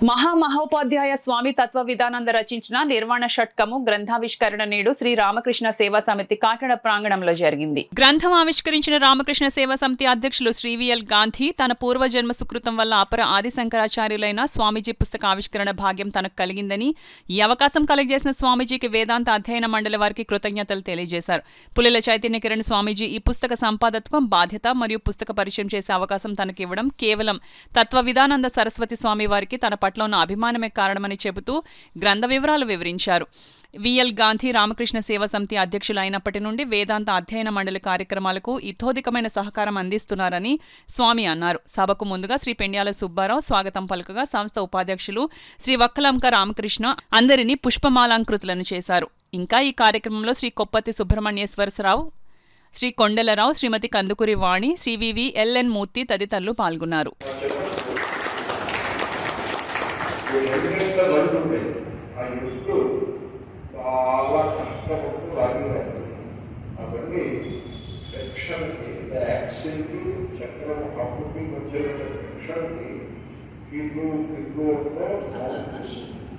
మహామహోపాధ్యాయ స్వామి తత్వ విధానంద రచించిన నిర్వాణ షట్కము గ్రంథావిష్కరణ నేడు శ్రీ రామకృష్ణ సేవా సమితి కాకినాడ ప్రాంగణంలో జరిగింది. గ్రంథం ఆవిష్కరించిన రామకృష్ణ సేవా సమితి అధ్యక్షులు శ్రీ విఎల్ గాంధీ తన పూర్వజన్మ సుకృతం వల్ల అపర ఆది శంకరాచార్యులైన స్వామీజీ పుస్తక ఆవిష్కరణ భాగ్యం తనకు కలిగిందని, ఈ అవకాశం కలిగజేసిన స్వామీజీకి వేదాంత అధ్యయన మండలి వారికి కృతజ్ఞతలు తెలియజేశారు. పుల్లెల చైతన్య కిరణ్ స్వామీజీ ఈ పుస్తక సంపాదత్వం బాధ్యత మరియు పుస్తక పరిచయం చేసే అవకాశం తనకివ్వడం కేవలం తత్వ విధానంద సరస్వతి స్వామి వారికి తన పట్ల ఉన్న అభిమానమే కారణమని చెబుతూ గ్రంథ వివరాలు వివరించారు. విఎల్ గాంధీ రామకృష్ణ సేవా సమితి అధ్యక్షులు అయినప్పటి నుండి వేదాంత అధ్యయన మండలి కార్యక్రమాలకు ఇతోధికమైన సహకారం అందిస్తున్నారని స్వామి అన్నారు. సభకు ముందుగా శ్రీ పెండ్యాల సుబ్బారావు స్వాగతం పలుకగా సంస్థ ఉపాధ్యక్షులు శ్రీ వక్కలంక రామకృష్ణ అందరినీ పుష్పమాలాంకృతులను చేశారు. ఇంకా ఈ కార్యక్రమంలో శ్రీ కొప్పతి సుబ్రహ్మణ్యేశ్వరరావు, శ్రీ కొండలరావు, శ్రీమతి కందుకూరి వాణి, శ్రీ వివి ఎల్ఎన్ మూర్తి తదితరులు పాల్గొన్నారు. చాలా కష్టపడుతూ రాగిరాడు అవన్నీ సెక్షన్కి యాక్సిల్కి చక్రం హబ్బుకి మధ్యలో సెక్షన్కి కిర్రుతో సౌండ్ వస్తుంది.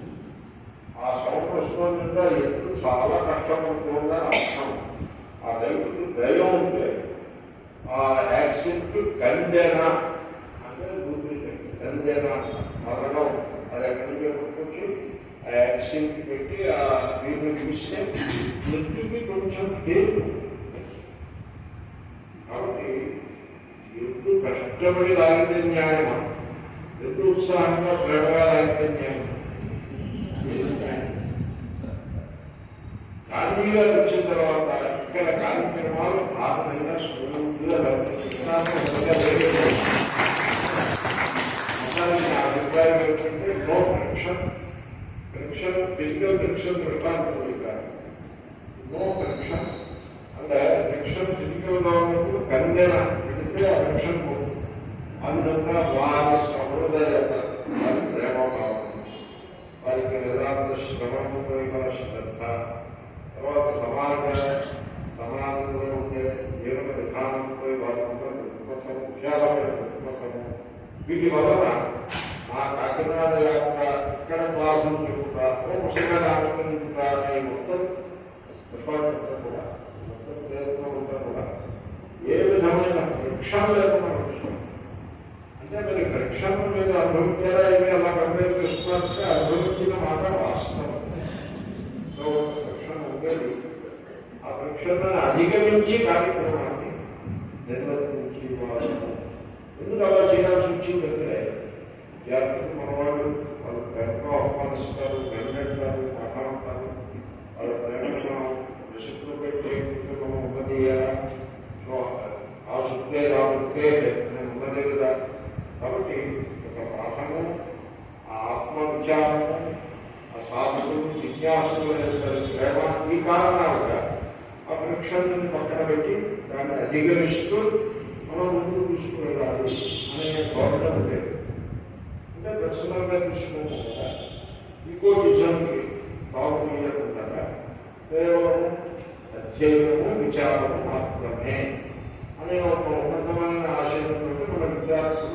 ఆ సౌండ్ వస్తుందంటే ఎత్తు చాలా కష్టపడుతుందని అర్థం. ఆ రైతుకి దయం ఉంటే ఆ యాక్సిల్కి గందెన అంటే డూప్లికేట్ గందెన మరణం అది ఎక్కడి నుంచి పట్టుకొచ్చి ఆ యాక్సిల్కి పెట్టి ఆ వీళ్ళు చూస్తే మృత్యుకి కొంచెం తేలు. కాబట్టి ఎప్పుడు కష్టపడి లాగితే న్యాయమా, ఎప్పుడు ఉత్సాహంగా ప్రేమగా లాగితే న్యాయం. గాంధీ గారు వచ్చిన తర్వాత ఇక్కడ కార్యక్రమాలు ఆ విధంగా స్మూత్గా అభిప్రాయం ఏంటంటే no friction. Friction physical friction దృష్టాంతం కాదు. నో ఫ్రిక్షన్ అంటే ఫ్రిక్షన్ ఫిజికల్గా ఉన్నప్పుడు గందెన పెడితే ఆ ఫ్రిక్షన్ పోతుంది. అందువల్ల వారి సహృదయత, వారి ప్రేమ భావం, వారికి వేదాంత శ్రవణంపై శ్రద్ధ, తర్వాత సమాజంలో ఉండే జీవన విధానంపై వారి ఉన్న దృక్పథము, విశాలమైన దృక్పథము, వీటి వలన మా కాకినాడ యాత్ర ఇక్కడ క్లాసులు చెప్పుతా పుస్తకాలు ఆనందించుతా అనే మొత్తం ఎఫర్ట్ అంతా కూడా మొత్తం ప్రయత్నం అంతా కూడా ఏ విధమైన ఫ్రిక్షన్ లేకుండా నడుస్తుంది. అంటే మరి ఫ్రిక్షన్ మీద అనుభవించారా ఏమి అలా కంపేర్ చేస్తున్నారంటే అనుభవించిన మాట వాస్తవం. ఫ్రిక్షన్ ఉండేది. ఆ ఫ్రిక్షన్ అధిగమించి కార్యక్రమాన్ని నిర్వర్తించి ఎందుకు అలా చేయాల్సి వచ్చిందంటే విద్యార్థులు మనవాళ్ళు వాళ్ళు ప్రేమగా ఆహ్వానిస్తారు, వెంటంటారు, మాట్లాడతారు. వాళ్ళ ప్రేమను మనం విసుగులో పెట్టేందుకు మనం ఉన్నది. సో ఆ శుద్ధే రాబుతే నేను ఉన్నదే కదా. కాబట్టి ఒక పాఠము, ఆ ఆత్మవిచారము, ఆ సాధువులు జిజ్ఞాసులు ప్రేమ, ఈ కారణాలుగా ఆ ఫ్రిక్షన్ పక్కన పెట్టి దాన్ని అధిగమిస్తూ మనం ముందుకు తీసుకువెళ్ళాలి అనే ధోరణి ఉండేది. అంటే పర్సనల్గా తీసుకోకుండా ఈగోటిజంకి తాగు తీయకుండా కేవలం అధ్యయనము విచారము మాత్రమే అనే ఒక ఉన్నతమైన ఆశయంతో మన విద్యార్థులు